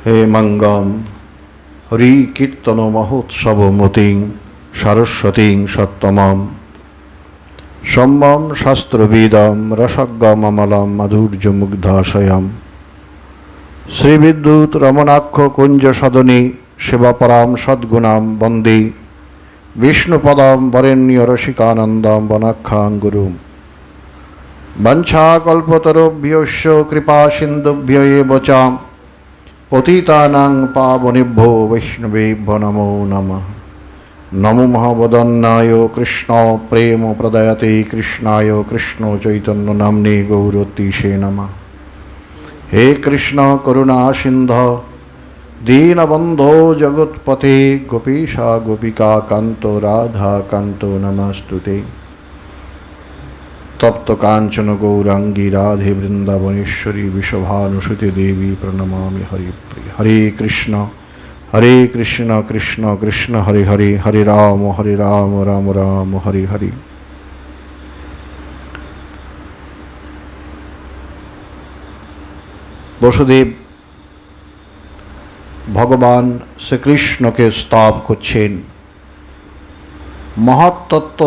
হে মঙ্গম হরি কীর্তন মহোৎসব মতিং সরস্বতীং সত্তমম সম্যম শাস্ত্রবিদম রসজ্ঞমমলম মাধুর্যমুগ্ধাশয়ম শ্রীবিদ্যুৎ রমণাক্ষ কুঞ্জ সদনী শিবপরাম সদ্গুণাম বন্দে বিষ্ণুপদম বরেণ্য রসিকানন্দম বনাখ্যাং গুরুম বঞ্ছাকল্পতরুভ্যশ্চ কৃপা সিন্ধুভ্য এব চ পতিতানাং পাবনেভ্যো বৈষ্ণবেভ্যো নমো নমঃ। নমো মহাবদন্নায় কৃষ্ণ প্রেম প্রদয়তে কৃষ্ণায় কৃষ্ণ চৈতন্য নাম্নে গৌরতীশে নমঃ। হে কৃষ্ণ করুণা সিন্ধু দীনবন্ধো জগৎপতে গোপীশা গোপিকা কান্ত রাধা কান্ত নমস্তুতে। তপ্ত কাঞ্চন গৌরাঙ্গী রাধে বৃন্দাবনেশ্বরী বিশ্বভানুসুতে দেবী প্রণমামি হরিপ্রিয়। হরে কৃষ্ণ কৃষ্ণ কৃষ্ণ হরে হরে, হরে রাম রাম রাম হরে হরে। বসুদেব ভগবান শ্রীকৃষ্ণকে স্তব করছেন। মহত্তত্ত্ব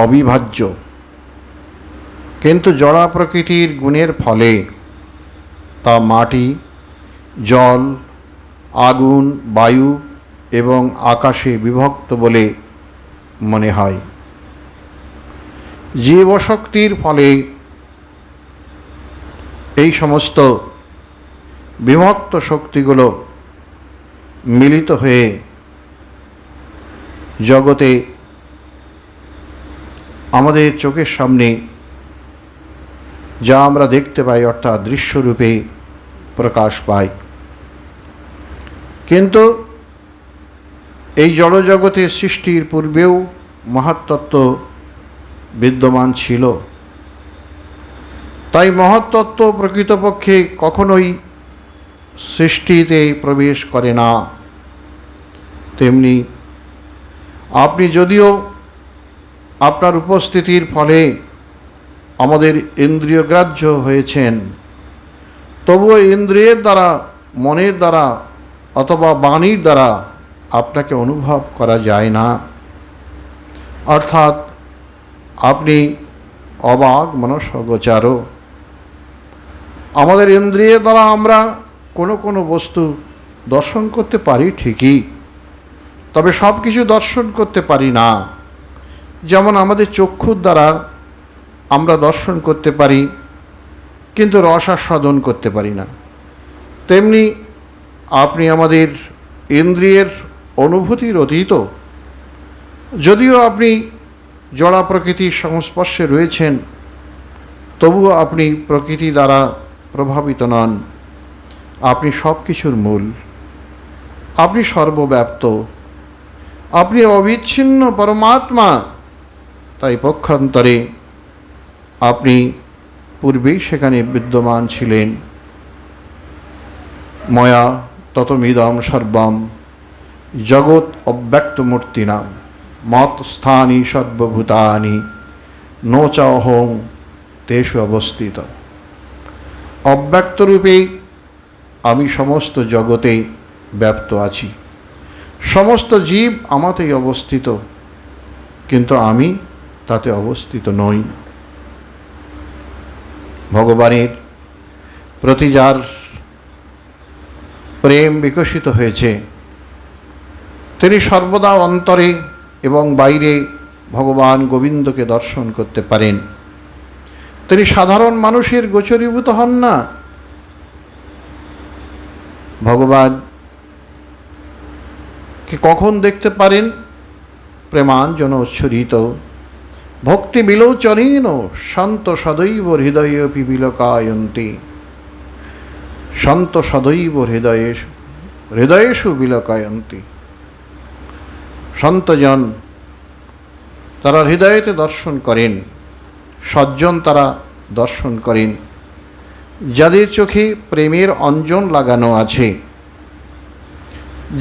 অবিভাজ্য, কিন্তু জড়া প্রকৃতির গুণের ফলে তা মাটি, জল, আগুন, বায়ু এবং আকাশে বিভক্ত বলে মনে হয়। জীবশক্তির ফলে এই সমস্ত বিভক্ত শক্তিগুলো মিলিত হয়ে জগতে আমাদের চোখের সামনে যা আমরা দেখতে পাই অর্থাৎ দৃশ্যরূপে প্রকাশ পায়। কিন্তু এই জড়জগতের সৃষ্টির পূর্বেও মহাতত্ত্ব বিদ্যমান ছিল। তাই মহাতত্ত্ব প্রকৃতপক্ষে কখনোই সৃষ্টিতে প্রবেশ করে না। তেমনি আপনি যদিও আপনার উপস্থিতির ফলে আমাদের ইন্দ্রিয়গ্রাহ্য হয়েছেন, তবুও ইন্দ্রিয়ের দ্বারা, মনের দ্বারা অথবা বাণীর দ্বারা আপনাকে অনুভব করা যায় না। অর্থাৎ আপনি অবাক মনসগোচর। আমাদের ইন্দ্রিয়ের দ্বারা আমরা কোনো বস্তু দর্শন করতে পারি ঠিকই, তবে সব কিছু দর্শন করতে পারি না। যেমন আমাদের চক্ষুর দ্বারা আমরা দর্শন করতে পারি, কিন্তু রসাস্বাদন করতে পারি না। তেমনি আপনি আমাদের ইন্দ্রিয়ের অনুভূতির অতীত। যদিও আপনি জড়া প্রকৃতির সংস্পর্শে রয়েছেন, তবুও আপনি প্রকৃতি দ্বারা প্রভাবিত নন। আপনি সব কিছুর মূল, আপনি সর্বব্যাপ্ত, আপনি অবিচ্ছিন্ন পরমাত্মা। তাই পক্ষান্তরে আপনি পূর্বেই সেখানে বিদ্যমান ছিলেন। ময়া ততমিদম সর্বম জগৎ অব্যক্তমূর্তিনা মত স্থানি সর্বভূতানি নো চ অহং তেষু অবস্থিত। অব্যক্তরূপে আমি সমস্ত জগতে ব্যাপ্ত আছি। সমস্ত জীব আমাতেই অবস্থিত, কিন্তু আমি তাতে অবস্থিত নই। ভগবানের প্রতি যার প্রেম বিকশিত হয়েছে, তিনি সর্বদা অন্তরে এবং বাইরে ভগবান গোবিন্দকে দর্শন করতে পারেন। তিনি সাধারণ মানুষের গোচরীভূত হন না। ভগবানকে কখন দেখতে পারেন? প্রেমাঞ্জন উচ্ছ্বরিত ভক্তি বিলোচনীন শান্ত সদৈব হৃদয়ে বিলকায়ন্তি। শান্ত সদৈব হৃদয়েষু বিলকায়ন্তি। সন্তজন তারা হৃদয়েতে দর্শন করেন, সজ্জন তারা দর্শন করেন। যাদের চোখে প্রেমের অঞ্জন লাগানো আছে,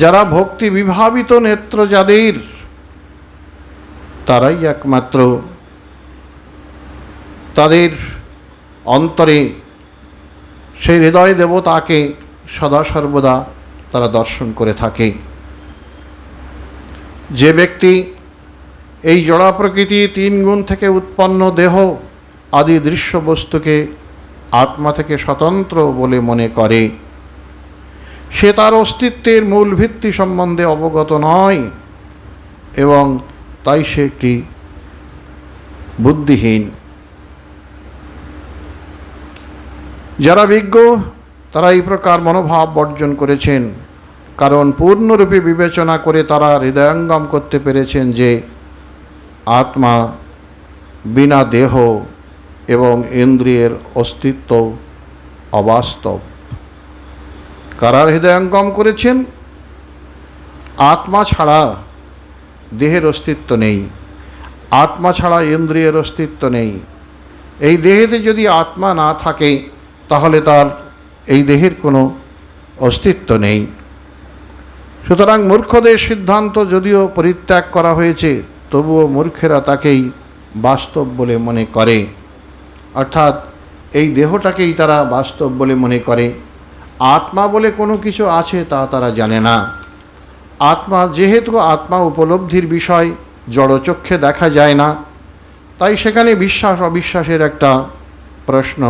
যারা ভক্তি বিভাবিত নেত্র যাদের, তারাই একমাত্র তাদের অন্তরে সেই হৃদয় দেবতাকে সদা সর্বদা তারা দর্শন করে থাকে। যে ব্যক্তি এই জড়া প্রকৃতি 3 গুণ থেকে উৎপন্ন দেহ আদি দৃশ্য বস্তুকে আত্মা থেকে স্বতন্ত্র বলে মনে করে, সে তার অস্তিত্বের মূল ভিত্তি সম্বন্ধে অবগত নয় এবং তাই সে একটি বুদ্ধিহীন। যারা বিজ্ঞ তারা এই প্রকার মনোভাব বর্জন করেছেন, কারণ পূর্ণরূপে বিবেচনা করে তারা হৃদয়ঙ্গম করতে পেরেছেন যে আত্মা বিনা দেহ এবং ইন্দ্রিয়ের অস্তিত্ব অবাস্তব। কারা হৃদয়ঙ্গম করেছেন? আত্মা ছাড়া দেহের অস্তিত্ব নেই, আত্মা ছাড়া ইন্দ্রিয়ের অস্তিত্ব নেই। এই দেহেতে যদি আত্মা না থাকে তাহলে তার এই দেহের কোনো অস্তিত্ব নেই। সুতরাং মূর্খদের সিদ্ধান্ত যদিও পরিত্যাগ করা হয়েছে, তবুও মূর্খেরা তাকেই বাস্তব বলে মনে করে, অর্থাৎ এই দেহটাকেই তারা বাস্তব বলে মনে করে। আত্মা বলে কোনো কিছু আছে তা তারা জানে না। আত্মা যেহেতু আত্মা উপলব্ধির বিষয়, জড়চক্ষে দেখা যায় না, তাই সেখানে বিশ্বাস অবিশ্বাসের একটা প্রশ্ন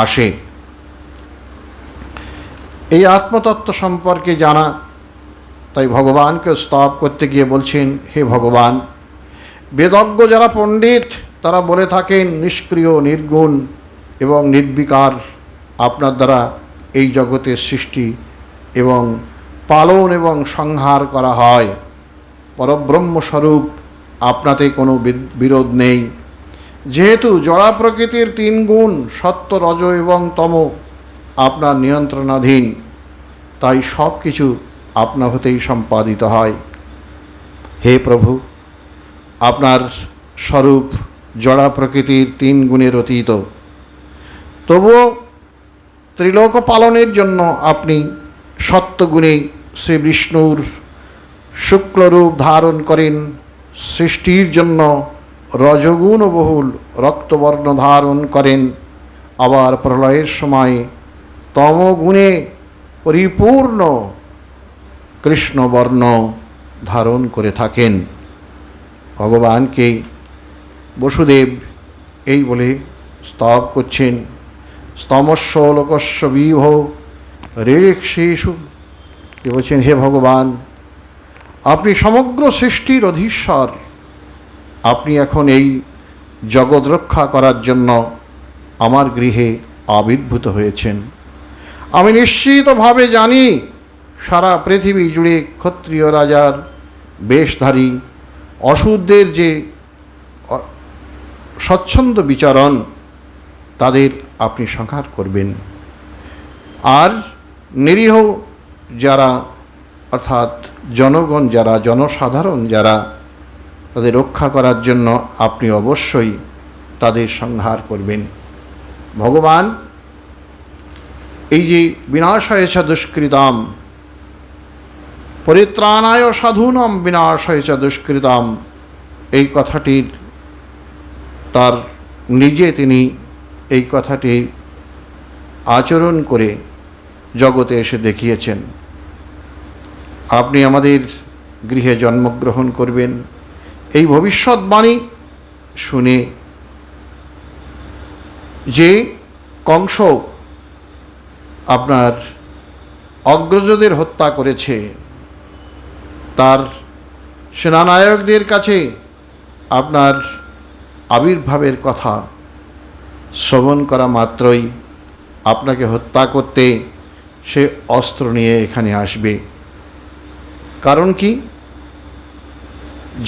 আসে। এই আত্মতত্ত্ব সম্পর্কে জানা, তাই ভগবানকে স্তব করতে গিয়ে বলছেন, হে ভগবান, বেদজ্ঞ যারা পণ্ডিত তারা বলে থাকেন নিষ্ক্রিয়, নির্গুণ এবং নির্বিকার আপনার দ্বারা এই জগতের সৃষ্টি এবং পালন এবং সংহার করা হয়। পরব্রহ্মস্বরূপ আপনাতে কোনো বিরোধ নেই। যেহেতু জড়া প্রকৃতির 3 গুণ সত্য, রজ এবং তম আপনার নিয়ন্ত্রণাধীন, তাই সব কিছু আপনা হতেই সম্পাদিত হয়। হে প্রভু, আপনার স্বরূপ জড়া প্রকৃতির 3 গুণের অতীত, তবুও ত্রিলোক পালনের জন্য আপনি সত্যগুণে শ্রী বিষ্ণুর শুক্লরূপ ধারণ করেন, সৃষ্টির জন্য রজগুণ বহুল রক্তবর্ণ ধারণ করেন, আবার প্রলয়ের সময় তমগুণে পরিপূর্ণ কৃষ্ণবর্ণ ধারণ করে থাকেন। ভগবানকে বসুদেব এই বলে স্তব করছেন, স্তমস্য লোকস্য বিভ রেক্ষেষু। বলছেন, হে ভগবান, আপনি সমগ্র সৃষ্টির অধীশ্বর। আপনি এখন এই জগৎ রক্ষা করার জন্য আমার গৃহে আবির্ভূত হয়েছেন। আমি নিশ্চিতভাবে জানি সারা পৃথিবী জুড়ে ক্ষত্রিয় রাজার বেশধারী অসুরদের যে স্বচ্ছন্দ বিচরণ, তাদের আপনি সংহার করবেন। আর নিরীহ যারা, অর্থাৎ জনগণ যারা, জনসাধারণ যারা, তাদের রক্ষা করার জন্য আপনি অবশ্যই তাদের সংহার করবেন। ভগবান এই যে বিনাশায় চ দুষ্কৃতাম পরিত্রাণায় সাধুনাম বিনাশায় চ দুষ্কৃতাম, এই কথাটির তার নিজে তিনি এই কথাটি আচরণ করে জগতে এসে দেখিয়েছেন। আপনি আমাদের গৃহে জন্মগ্রহণ করবেন, এই ভবিষ্যৎবাণী শুনে যে কংস আপনার অগ্রজদের হত্যা করেছে, তার সেনানায়কদের কাছে আপনার আবির্ভাবের কথা শ্রবণ করা মাত্রই আপনাকে হত্যা করতে সে অস্ত্র নিয়ে এখানে আসবে। কারণ কি?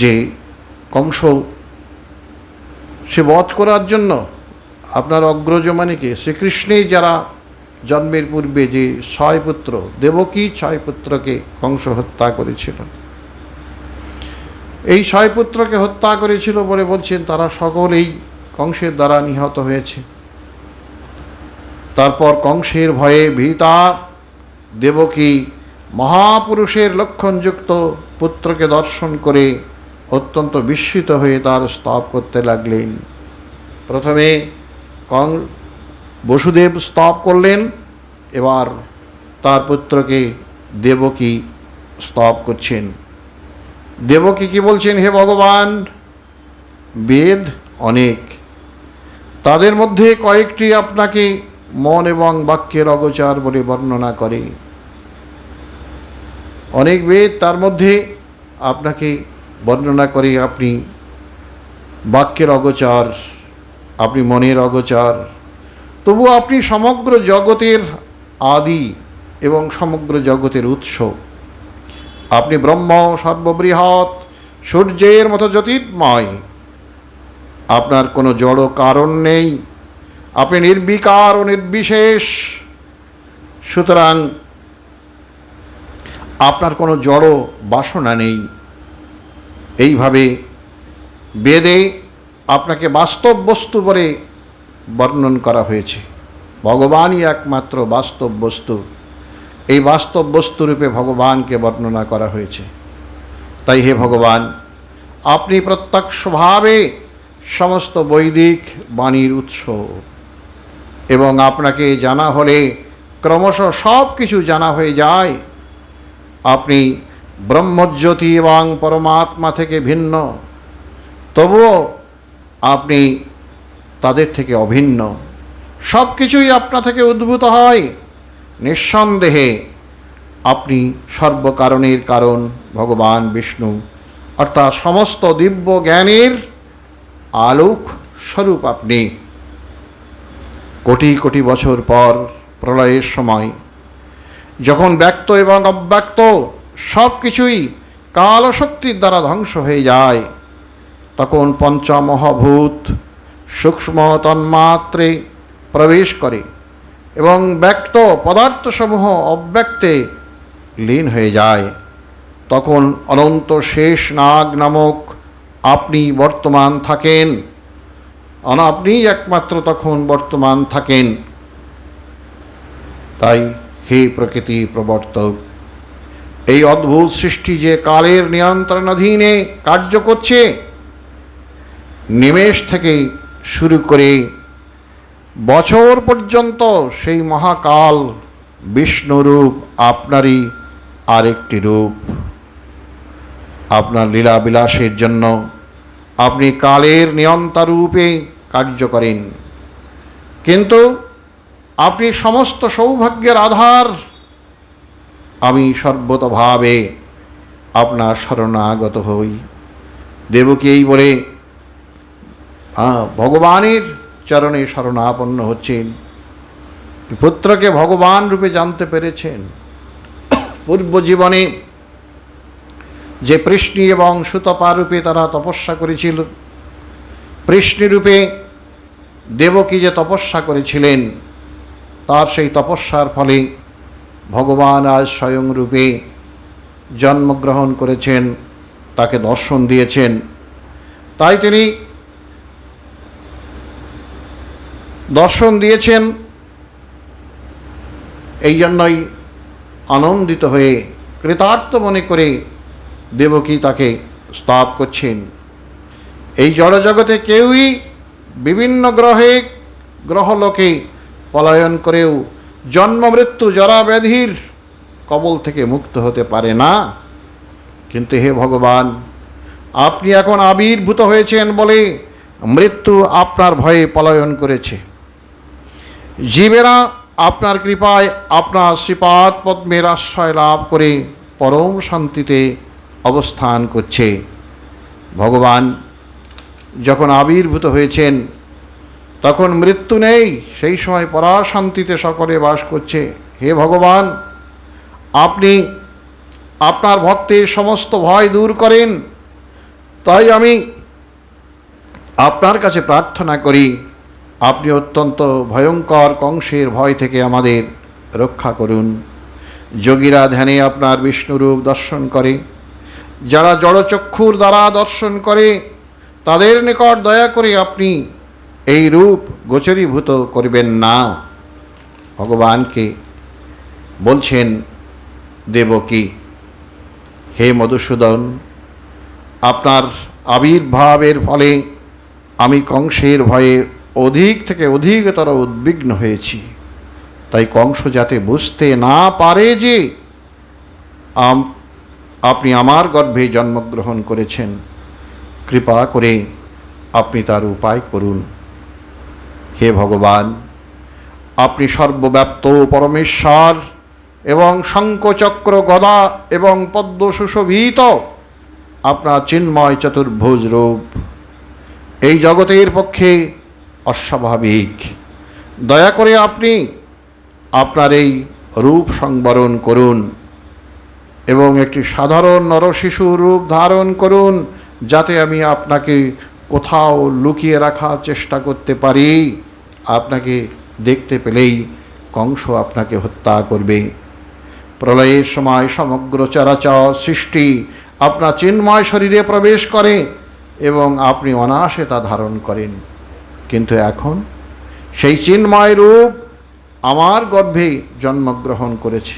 যে কংস সে বধ করার জন্য আপনার অগ্রজ মানে কি শ্রীকৃষ্ণের যারা জন্মের পূর্বে যে 6 পুত্র, দেবকী 6 পুত্রকে কংস হত্যা করেছিল, এই 6 পুত্রকে হত্যা করেছিল বলে বলছেন তারা সকলেই কংসের দ্বারা নিহত হয়েছে। তারপর কংসের ভয়ে ভীতা দেবকী মহাপুরুষের লক্ষণযুক্ত পুত্রকে দর্শন করে অত্যন্ত বিস্মিত হয়ে তার স্তব করতে লাগলেন। প্রথমে বসুদেব স্তব করলেন, এবার তার পুত্রকে দেবকী স্তব করছেন। দেবকী কি বলছেন? হে ভগবান, বেদ অনেক, তাদের মধ্যে কয়েকটি আপনাকে মন এবং বাক্যের অগোচর বলে বর্ণনা করে। অনেক বেদ, তার মধ্যে আপনাকে বর্ণনা করে আপনি বাক্যের অগোচর, আপনি মনের অগোচর, তবু আপনি সমগ্র জগতের আদি এবং সমগ্র জগতের উৎস। আপনি ব্রহ্ম, সর্ববৃহৎ, সূর্যের মতো জ্যোতির্ময়। আপনার কোনো জড় কারণ নেই, আপনি নির্বিকার ও নির্বিশেষ। সুতরাং আপনার কোনো জড় বাসনা নেই। এইভাবে বেদে আপনাকে বাস্তব বস্তু বলে বর্ণন করা হয়েছে। ভগবানই একমাত্র বাস্তব বস্তু। এই বাস্তব বস্তুরূপে ভগবানকে বর্ণনা করা হয়েছে। তাই হে ভগবান, আপনি প্রত্যক্ষভাবে সমস্ত বৈদিক বাণীর উৎস, এবং আপনাকে জানা হলে ক্রমশ সব কিছু জানা হয়ে যায়। আপনি ব্রহ্মজ্যোতি এবং পরমাত্মা থেকে ভিন্ন, তবুও আপনি তাদের থেকে অভিন্ন। সব কিছুই আপনা থেকে উদ্ভূত হয়। নিঃসন্দেহে আপনি সর্বকারণের কারণ ভগবান বিষ্ণু, অর্থাৎ সমস্ত দিব্য জ্ঞানের আলোক স্বরূপ আপনি। কোটি কোটি বছর পর প্রলয়ের সময় যখন ব্যক্ত এবং অব্যক্ত সব কিছুই কালশক্তির দ্বারা ধ্বংস হয়ে যায়, তখন পঞ্চমহাভূত সূক্ষ্ম তন্মাত্রে প্রবেশ করে এবং ব্যক্ত পদার্থসমূহ অব্যক্তে লীন হয়ে যায়। তখন অনন্ত শেষ নাগ নামক আপনি বর্তমান থাকেন। আপনি একমাত্র তখন বর্তমান থাকেন। তাই হে প্রকৃতি প্রবর্তক, এই অদ্ভুত সৃষ্টি যে কালের নিয়ন্ত্রণাধীনে কার্য করছে, নিমেষ থেকে শুরু করে বছর পর্যন্ত সেই মহাকাল বিষ্ণুরূপ আপনারই আরেকটি রূপ। আপনার লীলা বিলাসের জন্য আপনি কালের নিয়ন্তা রূপে কার্য করেন, কিন্তু আপনি সমস্ত সৌভাগ্যের আধার। আমি সর্বতভাবে আপনার শরণাগত হই। দেবকী এই বলে ভগবানের চরণে শরণাপন্ন হচ্ছেন। পুত্রকে ভগবান রূপে জানতে পেরেছেন। পূর্ব জীবনে যে পৃষ্ণি এবং সুতপা রূপে তারা তপস্যা করেছিল, পৃষ্ণি রূপে দেবকী যে তপস্যা করেছিলেন, তার সেই তপস্যার ফলে ভগবান আজ স্বয়ং রূপে জন্মগ্রহণ করেছেন, তাকে দর্শন দিয়েছেন। তাই তিনি দর্শন দিয়েছেন, এই জন্যই আনন্দিত হয়ে কৃতার্থ মনে করে দেবকী তাকে স্তব করছেন। এই জড়জগতে কেউই বিভিন্ন গ্রহলোকে পলায়ন করেও জন্ম মৃত্যু জরা ব্যাধির কবল থেকে মুক্ত হতে পারে না। কিন্তু হে ভগবান, আপনি এখন আবির্ভূত হয়েছেন বলে মৃত্যু আপনার ভয়ে পলায়ন করেছে। জীবেরা আপনার কৃপায় আপনার শ্রীপাদ পদ্মের আশ্রয় লাভ করে পরম শান্তিতে অবস্থান করছে। ভগবান যখন আবির্ভূত হয়েছেন তখন মৃত্যু নেই, সেই সময় পরাশান্তিতে সকলে বাস করছে। হে ভগবান, আপনি আপনার ভক্তের সমস্ত ভয় দূর করেন। তাই আমি আপনার কাছে প্রার্থনা করি, আপনি অত্যন্ত ভয়ঙ্কর কংসের ভয় থেকে আমাদের রক্ষা করুন। যোগীরা ধ্যানে আপনার বিষ্ণুরূপ দর্শন করে, যারা জড়চক্ষুর দ্বারা দর্শন করে তাদের নিকট দয়া করে আপনি এই রূপ গোচরীভূত করবেন না। ভগবানকে বলছেন দেবকী, হে মধুসূদন, আপনার আবির্ভাবের ফলে আমি কংসের ভয়ে অধিক থেকে অধিকতর উদ্বিগ্ন হয়েছি। তাই কংস যাতে বুঝতে না পারে যে আপনি আমার গর্ভে জন্মগ্রহণ করেছেন, কৃপা করে আপনি তার উপায় করুন। হে ভগবান, আপনি সর্বব্যাপ্ত পরমেশ্বর এবং শঙ্খচক্র গদা এবং পদ্ম সুশোভিত আপনার চিন্ময় চতুর্ভুজ রূপ এই জগতের পক্ষে অস্বাভাবিক। দয়া করে আপনি আপনার এই রূপ সংবরণ করুন এবং একটি সাধারণ নরশিশু রূপ ধারণ করুন, যাতে আমি আপনাকে কোথাও লুকিয়ে রাখার চেষ্টা করতে পারি। আপনাকে দেখতে পেলেই কংস আপনাকে হত্যা করবে। প্রলয়ের সময় সমগ্র চরাচর সৃষ্টি আপনার চিন্ময় শরীরে প্রবেশ করে এবং আপনি অনায়াসে তা ধারণ করেন। কিন্তু এখন সেই চিন্ময় রূপ আমার গর্ভে জন্মগ্রহণ করেছে,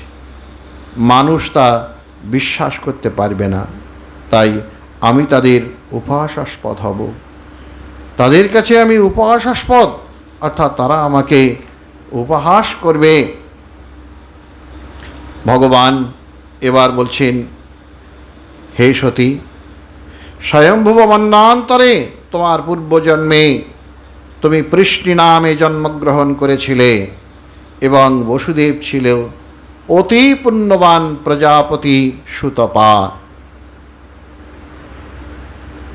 মানুষ তা বিশ্বাস করতে পারবে না। তাই আমি তাদের উপহাসাস্পদ হব, তাদের কাছে আমি উপহাসাস্পদ, অর্থাৎ তারা আমাকে উপহাস করবে। ভগবান এবার বলছেন, হে সতী, স্বয়ংভুব মন্বান্তরে তোমার পূর্বজন্মে তুমি পৃষ্টি নামে জন্মগ্রহণ করেছিলে এবং বসুদেব ছিল অতি পুণ্যবান প্রজাপতি সুতপা।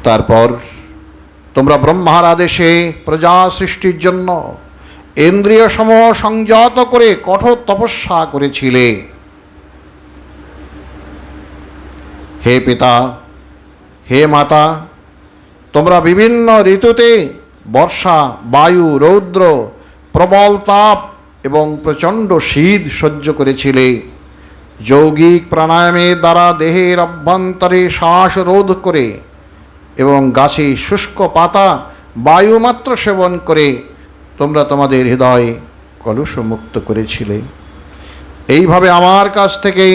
তারপর তোমরা ব্রহ্মার আদেশে প্রজা সৃষ্টির জন্য ইন্দ্রিয় সমূহ সংযত করে কঠোর তপস্যা করেছিলে। হে পিতা, হে মাতা, তোমরা বিভিন্ন ঋতুতে বর্ষা, বায়ু, রৌদ্র, প্রবল তাপ এবং প্রচণ্ড শীত সহ্য করেছিলে। যৌগিক প্রাণায়ামের দ্বারা দেহের অভ্যন্তরে শ্বাস রোধ করে এবং গাছে শুষ্ক পাতা বায়ুমাত্র সেবন করে তোমরা তোমাদের হৃদয় কলুষমুক্ত করেছিলে। এইভাবে আমার কাছ থেকে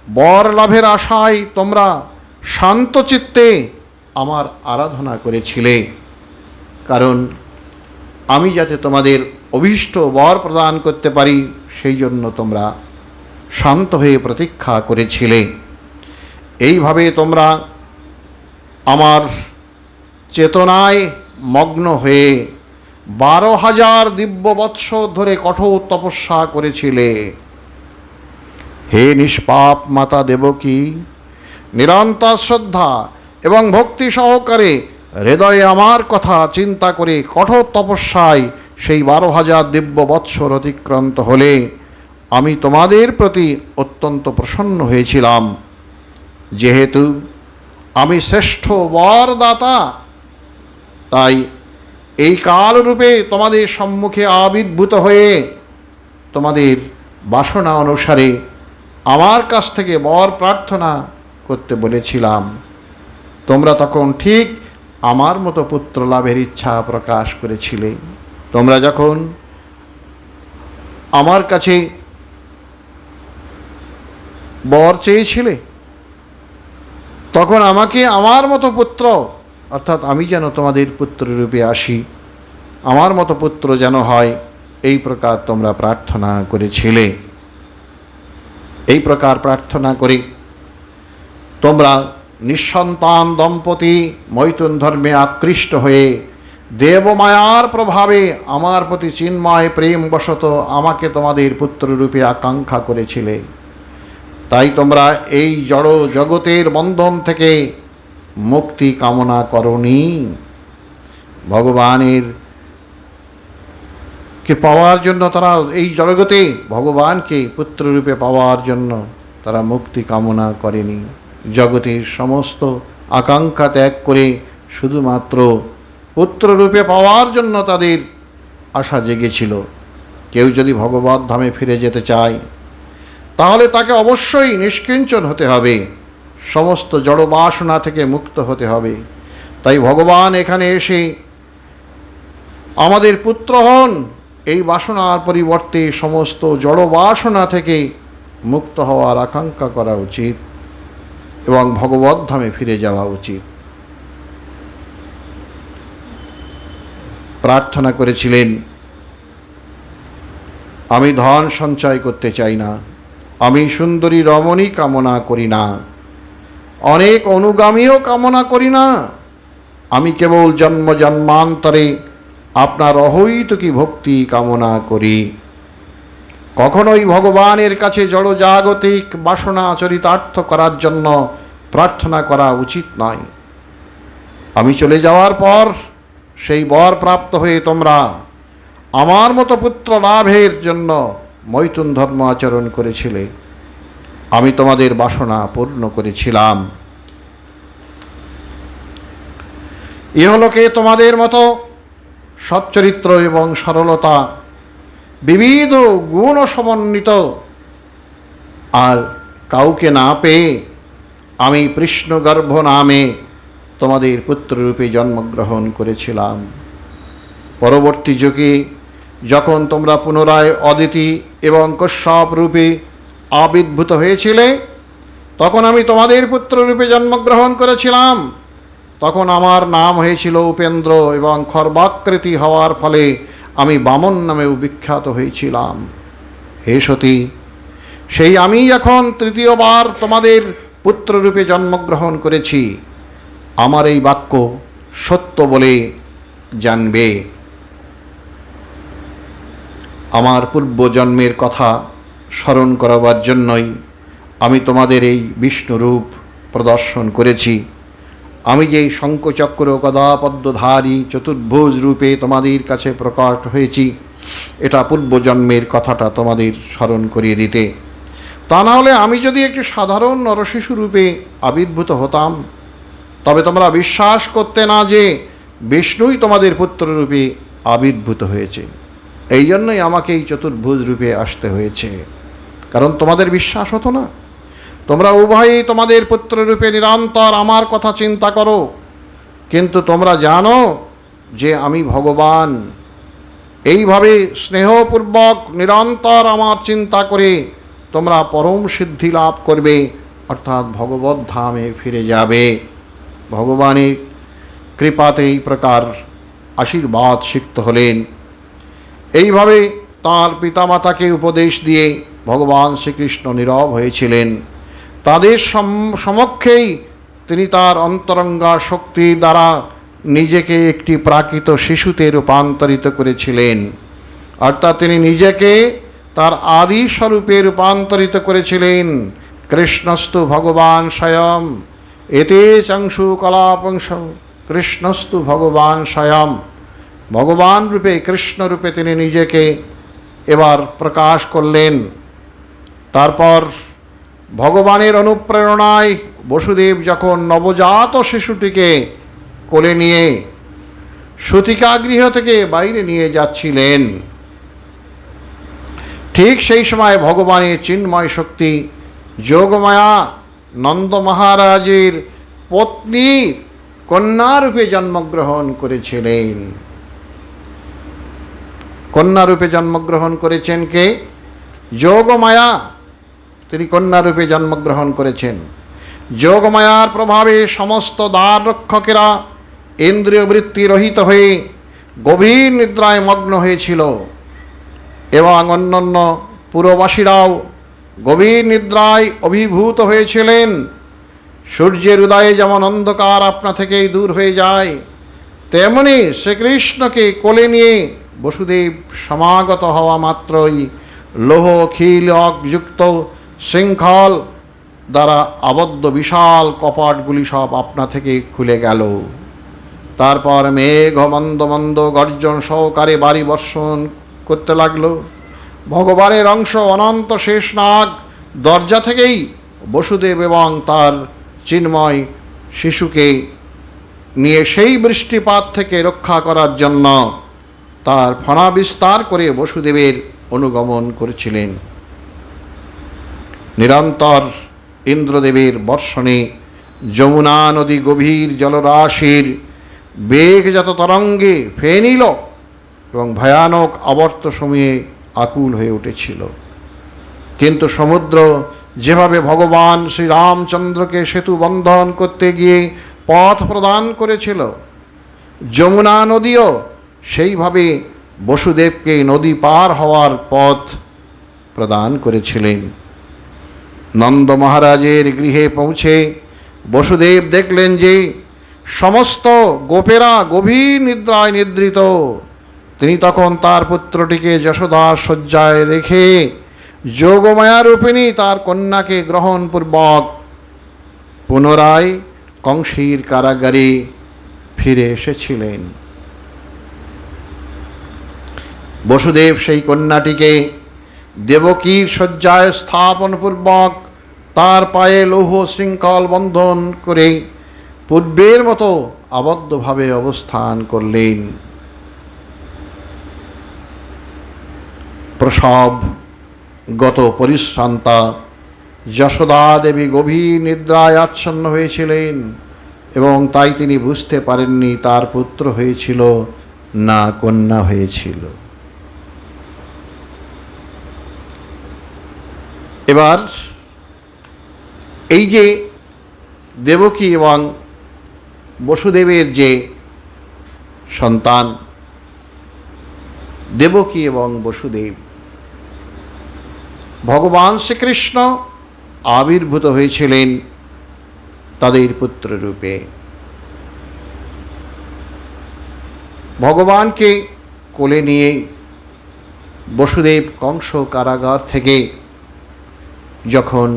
বর লাভের আশায় তোমরা শান্ত চিত্তে আমার আরাধনা করেছিলে, কারণ আমি যাতে তোমাদের অভীষ্ট বর প্রদান করতে পারি সেই জন্য তোমরা শান্ত হয়ে প্রতীক্ষা করেছিলে। এইভাবে তোমরা আমার চেতনায় মগ্ন হয়ে 12,000 দিব্য বৎসর ধরে কঠোর তপস্যা করেছিলে। হে নিষ্পাপ মাতা দেবকী, নিরন্তর শ্রদ্ধা এবং ভক্তি সহকারে হৃদয়ে আমার কথা চিন্তা করে কঠোর তপস্যায় সেই 12,000 দিব্য বৎসর অতিক্রান্ত হলে আমি তোমাদের প্রতি অত্যন্ত প্রসন্ন হয়েছিলাম। যেহেতু আমি শ্রেষ্ঠ বরদাতা, তাই এই কালরূপে তোমাদের সম্মুখে আবির্ভূত হয়ে তোমাদের বাসনা অনুসারে আমার কাছ থেকে বর প্রার্থনা করতে বলেছিলাম। তোমরা তখন ঠিক আমার মতো পুত্র লাভের ইচ্ছা প্রকাশ করেছিলে। তোমরা যখন আমার কাছে বর চেয়েছিলে, তখন আমাকে আমার মতো পুত্র, অর্থাৎ আমি যেন তোমাদের পুত্ররূপে আসি, আমার মতো পুত্র যেন হয়, এই প্রকার তোমরা প্রার্থনা করেছিলে। এই প্রকার প্রার্থনা করে তোমরা নিঃসন্তান দম্পতি মৈথুন ধর্মে আকৃষ্ট হয়ে দেবমায়ার প্রভাবে আমার প্রতি চিন্ময় প্রেমবশত আমাকে তোমাদের পুত্ররূপে আকাঙ্ক্ষা করেছিলে। তাই তোমরা এই জড় জগতের বন্ধন থেকে মুক্তি কামনা করনি। ভগবানের কে পাওয়ার জন্য তারা এই জগতে ভগবানকে পুত্ররূপে পাওয়ার জন্য তারা মুক্তি কামনা করেনি। জগতের সমস্ত আকাঙ্ক্ষা ত্যাগ করে শুধুমাত্র পুত্ররূপে পাওয়ার জন্য তাদের আশা জেগেছিল। কেউ যদি ভগবত ধামে ফিরে যেতে চায় তাহলে তাকে অবশ্যই নিষ্কিঞ্চন হতে হবে, সমস্ত জড় বাসনা থেকে মুক্ত হতে হবে। তাই ভগবান এখানে এসে আমাদের পুত্র হন, এই বাসনার পরিবর্তে সমস্ত জড় বাসনা থেকে মুক্ত হওয়ার আকাঙ্ক্ষা করা উচিত এবং ভগবত ধামে ফিরে যাওয়া উচিত। প্রার্থনা করেছিলেন, আমি ধন সঞ্চয় করতে চাই না, আমি সুন্দরী রমণী কামনা করি না, অনেক অনুগামীও কামনা করি না। আমি কেবল জন্ম জন্মান্তরে আপনার অহৈতুকী ভক্তি কামনা করি। কখনোই ভগবানের কাছে জড়জাগতিক বাসনা চরিতার্থ করার জন্য প্রার্থনা করা উচিত নয়। আমি চলে যাওয়ার পর সেই বর প্রাপ্ত হয়ে তোমরা আমার মতো পুত্র লাভের জন্য মৈথুন ধর্ম আচরণ করেছিলে। আমি তোমাদের বাসনা পূর্ণ করেছিলাম। ইহলোকে তোমাদের মতো সচ্চরিত্র এবং সরলতা বিবিধ গুণ সমন্বিত আর কাউকে না পেয়ে আমি কৃষ্ণগর্ভ নামে তোমাদের পুত্ররূপে জন্মগ্রহণ করেছিলাম। পরবর্তী যুগে যখন তোমরা পুনরায় অদিতি এবং কশ্যপ রূপে আবির্ভূত হয়েছিলে, তখন আমি তোমাদের পুত্ররূপে জন্মগ্রহণ করেছিলাম। তখন আমার নাম হয়েছিল উপেন্দ্র এবং খর্বাকৃতি হওয়ার ফলে আমি বামন নামেও বিখ্যাত হয়েছিলাম। হে সতী, সেই আমি এখন তৃতীয়বার তোমাদের পুত্ররূপে জন্মগ্রহণ করেছি। আমার এই বাক্য সত্য বলে জানবে। আমার পূর্বজন্মের কথা স্মরণ করাবার জন্যই আমি তোমাদের এই বিষ্ণুরূপ প্রদর্শন করেছি। আমি যে শঙ্খচক্র গদাপদ্মধারী চতুর্ভুজ রূপে তোমাদের কাছে প্রকট হয়েছি, এটা পূর্বজন্মের কথাটা তোমাদের স্মরণ করিয়ে দিতে। তা না হলে আমি যদি একটি সাধারণ নরশিশু রূপে আবির্ভূত হতাম, তবে তোমরা বিশ্বাস করতে না যে বিষ্ণুই তোমাদের পুত্ররূপে আবির্ভূত হয়েছে। এই জন্যই আমাকে এই চতুর্ভুজ রূপে আসতে হয়েছে, কারণ তোমাদের বিশ্বাস হতো না। তোমরা উভয়ই তোমাদের পুত্ররূপে নিরন্তর আমার কথা চিন্তা করো, কিন্তু তোমরা জানো যে আমি ভগবান। এইভাবে স্নেহপূর্বক নিরন্তর আমার চিন্তা করে তোমরা পরম সিদ্ধি লাভ করবে, অর্থাৎ ভগবত ধামে ফিরে যাবে। ভগবানের কৃপাতে এই প্রকার আশীর্বাদ সিক্ত হলেন। এইভাবে তাঁর পিতামাতাকে উপদেশ দিয়ে ভগবান শ্রীকৃষ্ণ নীরব হয়েছিলেন। তাদের সমক্ষেই তিনি তার অন্তরঙ্গা শক্তি দ্বারা নিজেকে একটি প্রাকৃত শিশুতে রূপান্তরিত করেছিলেন, অর্থাৎ তিনি নিজেকে তার আদি স্বরূপে রূপান্তরিত করেছিলেন। কৃষ্ণস্তু ভগবান স্বয়ং এতে চংশু কলাপংশ কৃষ্ণস্তু ভগবান স্বয়ং। ভগবান রূপে কৃষ্ণ রূপে তিনি নিজেকে এবার প্রকাশ করলেন। তারপর ভগবানের অনুপ্রেরণায় বসুদেব যখন নবজাত শিশুটিকে কোলে নিয়ে সূতিকা গৃহ থেকে বাইরে নিয়ে যাচ্ছিলেন, ঠিক সেই সময় ভগবানের চিন্ময় শক্তি যোগমায়া নন্দ মহারাজের পত্নীর কন্যারূপে জন্মগ্রহণ করেছিলেন। কন্যারূপে জন্মগ্রহণ করেছেন কে? যোগমায়া। তিনি কন্যারূপে জন্মগ্রহণ করেছেন। যোগমায়ার প্রভাবে সমস্ত দ্বার রক্ষকেরা ইন্দ্রিয় বৃত্তি রহিত হয়ে গভীর নিদ্রায় মগ্ন হয়েছিল এবং অন্যান্য পুরবাসীরাও গভীর নিদ্রায় অভিভূত হয়েছিলেন। সূর্যের উদয়ে যেমন অন্ধকার আপনা থেকেই দূর হয়ে যায়, তেমনি শ্রীকৃষ্ণকে কোলে নিয়ে বসুদেব সমাগত হওয়া মাত্রই লৌহ খিলকযুক্ত শৃঙ্খল দ্বারা আবদ্ধ বিশাল কপাটগুলি সব আপনা থেকে খুলে গেল। তারপর মেঘ মন্দ মন্দ গর্জন সহকারে বাড়ি বর্ষণ করতে লাগলো। ভগবানের অংশ অনন্ত শেষনাগ দরজা থেকেই বসুদেব এবং তার চিন্ময় শিশুকে নিয়ে সেই বৃষ্টিপাত থেকে রক্ষা করার জন্য তার ফণা বিস্তার করে বসুদেবের অনুগমন করেছিলেন। নিরন্তর ইন্দ্রদেবের বর্ষণে যমুনা নদী গভীর জলরাশির বেগজাত তরঙ্গে ফেয়ে নিল এবং ভয়ানক আবর্ত সময়ে আকুল হয়ে উঠেছিল। কিন্তু সমুদ্র যেভাবে ভগবান শ্রীরামচন্দ্রকে সেতু বন্ধন করতে গিয়ে পথ প্রদান করেছিল, যমুনা নদীও সেইভাবে বসুদেবকে নদী পার হওয়ার পথ প্রদান করেছিলেন। নন্দ মহারাজের গৃহে পৌঁছে বসুদেব দেখলেন যে সমস্ত গোপেরা গভীর নিদ্রায় নিদ্রিত। তিনি তখন তার পুত্রটিকে যশোদার শয্যায় রেখে যোগমায়া রূপিণী তার কন্যাকে গ্রহণপূর্বক পুনরায় কংসীর কারাগারে ফিরে এসেছিলেন। বসুদেব সেই কন্যাটিকে দেবকীর শয্যায় স্থাপনপূর্বক তার পায়ে লৌহ শৃঙ্খল বন্ধন করে পূর্বের মতো আবদ্ধভাবে অবস্থান করলেন। প্রসবগত পরিশ্রান্তা যশোদা দেবী গভীর নিদ্রায় আচ্ছন্ন হয়েছিলেন এবং তাই তিনি বুঝতে পারেননি তার পুত্র হয়েছিল না কন্যা হয়েছিল। এবার এই যে দেবকী এবং বসুদেবের যে সন্তান দেবকী এবং বসুদেব, ভগবান শ্রীকৃষ্ণ আবির্ভূত হয়েছিলেন তাদের পুত্ররূপে। ভগবানকে কোলে নিয়ে বসুদেব কংস কারাগার থেকে যখন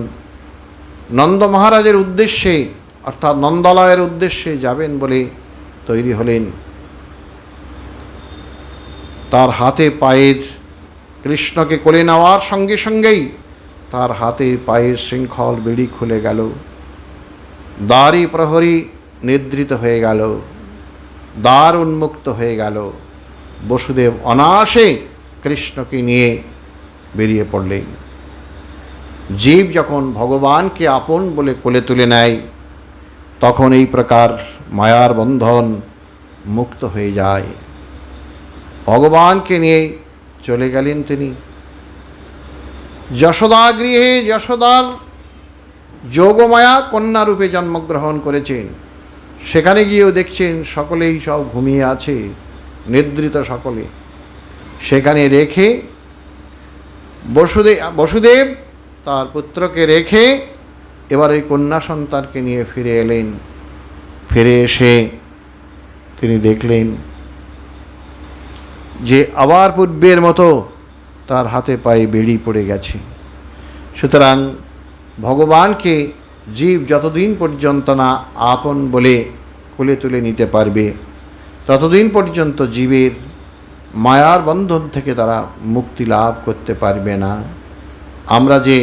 নন্দ মহারাজের উদ্দেশ্যে অর্থাৎ নন্দালয়ের উদ্দেশ্যে যাবেন বলে তৈরি হলেন, তার হাতে পায়ের কৃষ্ণকে কোলে নেওয়ার সঙ্গে সঙ্গেই তার হাতে পায়ের শৃঙ্খল বেড়ি খুলে গেল, দ্বারই প্রহরী নিদ্রিত হয়ে গেল, দ্বার উন্মুক্ত হয়ে গেল। বসুদেব অনায়াসে কৃষ্ণকে নিয়ে বেরিয়ে পড়লেন। জীব যখন ভগবানকে আপন বলে কোলে তুলে নেয় তখন এই প্রকার মায়ার বন্ধন মুক্ত হয়ে যায়। ভগবানকে নিয়ে চলে গেলেন তিনি যশোদা গৃহে। যশোদার যোগমায়া কন্যারূপে জন্মগ্রহণ করেছেন। সেখানে গিয়েও দেখছেন সকলেই সব ঘুমিয়ে আছে, নিদ্রিত সকলে। সেখানে রেখে বসুদেব তার পুত্রকে রেখে এবার ওই কন্যা সন্তানকে নিয়ে ফিরে এলেন। ফিরে এসে তিনি দেখলেন যে আবার পূর্বের মতো তার হাতে পায়ে বেড়ি পড়ে গেছে। সুতরাং ভগবানকে জীব যতদিন পর্যন্ত না আপন বলে কোলে তুলে নিতে পারবে ততদিন পর্যন্ত জীবের মায়ার বন্ধন থেকে তারা মুক্তি লাভ করতে পারবে না। আমরা যে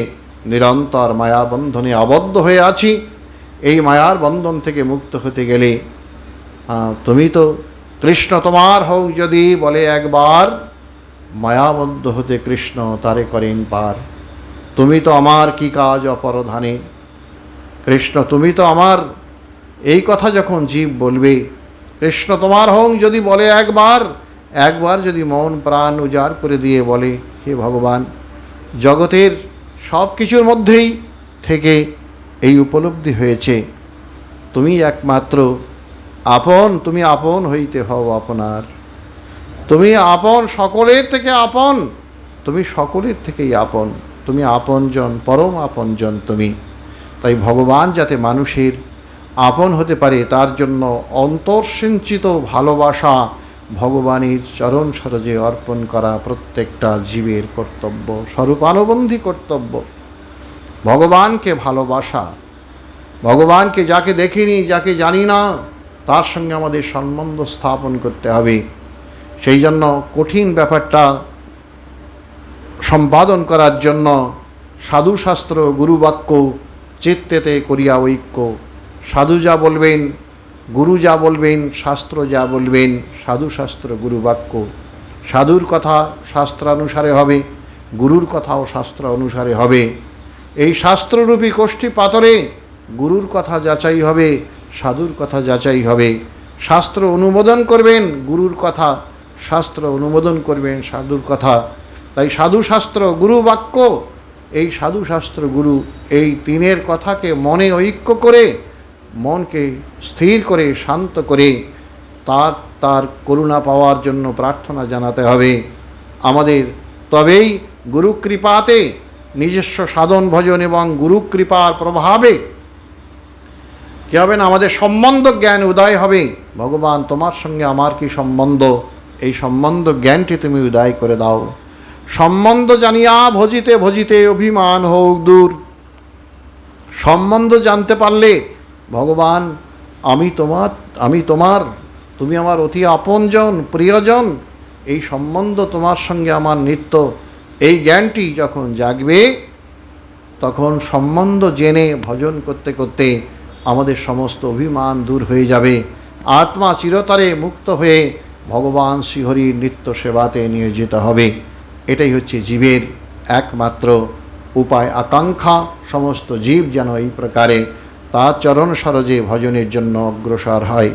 নিরন্তর মায়া বন্ধনে আবদ্ধ হয়ে আছি, এই মায়ার বন্ধন থেকে মুক্ত হতে গেলে তুমি তো কৃষ্ণ তোমার হোক যদি বলে একবার, মায়াবদ্ধ হতে কৃষ্ণ তারে করেন পার। তুমি তো আমার কি কাজ অপরধানে, কৃষ্ণ তুমি তো আমার, এই কথা যখন জীব বলবে কৃষ্ণ তোমার হোক যদি বলে একবার যদি মন প্রাণ উজাড় করে দিয়ে বলে হে ভগবান, জগতের সব কিছুর মধ্যেই থেকে এই উপলব্ধি হয়েছে তুমি একমাত্র আপন, তুমি আপন হইতে হও আপনার, তুমি আপন সকলের থেকে আপন, তুমি সকলের থেকেই আপন, তুমি আপনজন, পরম আপনজন তুমি। তাই ভগবান যাতে মানুষের আপন হতে পারে তার জন্য অন্তর্সঞ্চিত ভালোবাসা ভগবানের চরণ সরোজে অর্পণ করা প্রত্যেকটা জীবের কর্তব্য, স্বরূপানুবন্ধী কর্তব্য। ভগবানকে ভালোবাসা, ভগবানকে যাকে দেখিনি যাকে জানি না তার সঙ্গে আমাদের সম্বন্ধ স্থাপন করতে হবে। সেই জন্য কঠিন ব্যাপারটা সম্পাদন করার জন্য সাধুশাস্ত্র গুরুবাক্য চিত্তেতে করিয়া ঐক্য। সাধু যা বলবেন, গুরু যা বলবেন, শাস্ত্র যা বলবেন, সাধুশাস্ত্র গুরুবাক্য। সাধুর কথা শাস্ত্রানুসারে হবে, গুরুর কথাও শাস্ত্র অনুসারে হবে। এই শাস্ত্ররূপী কোষ্ঠী পাতরে গুরুর কথা যাচাই হবে, সাধুর কথা যাচাই হবে। শাস্ত্র অনুমোদন করবেন গুরুর কথা, শাস্ত্র অনুমোদন করবেন সাধুর কথা। তাই সাধুশাস্ত্র গুরু বাক্য, এই সাধুশাস্ত্র গুরু এই তিনের কথাকে মনে ঐক্য করে, মনকে স্থির করে শান্ত করে তার করুণা পাওয়ার জন্য প্রার্থনা জানাতে হবে। আমাদের তবেই গুরুকৃপাতে, নিজস্ব সাধন ভজন এবং গুরুকৃপার প্রভাবে কী হবে না, আমাদের সম্বন্ধ জ্ঞান উদয় হবে। ভগবান তোমার সঙ্গে আমার কি সম্বন্ধ, এই সম্বন্ধ জ্ঞানটি তুমি উদয় করে দাও। সম্বন্ধ জানিয়া ভজিতে ভজিতে অভিমান হোক দূর। সম্বন্ধ জানতে পারলে ভগবান আমি তোমার, তুমি আমার অতি আপনজন প্রিয়জন, এই সম্বন্ধ তোমার সঙ্গে আমার নিত্য, এই জ্ঞানটি যখন জাগবে তখন সম্বন্ধ জেনে ভজন করতে করতে আমাদের সমস্ত অভিমান দূর হয়ে যাবে। আত্মা চিরতরে মুক্ত হয়ে ভগবান শ্রীহরির নিত্য সেবাতে নিয়োজিত হবে। এটাই হচ্ছে জীবের একমাত্র উপায়, আকাঙ্ক্ষা। সমস্ত জীব যেন এই প্রকারে তার চরণ সরোজে ভজনের জন্য অগ্রসর হয়।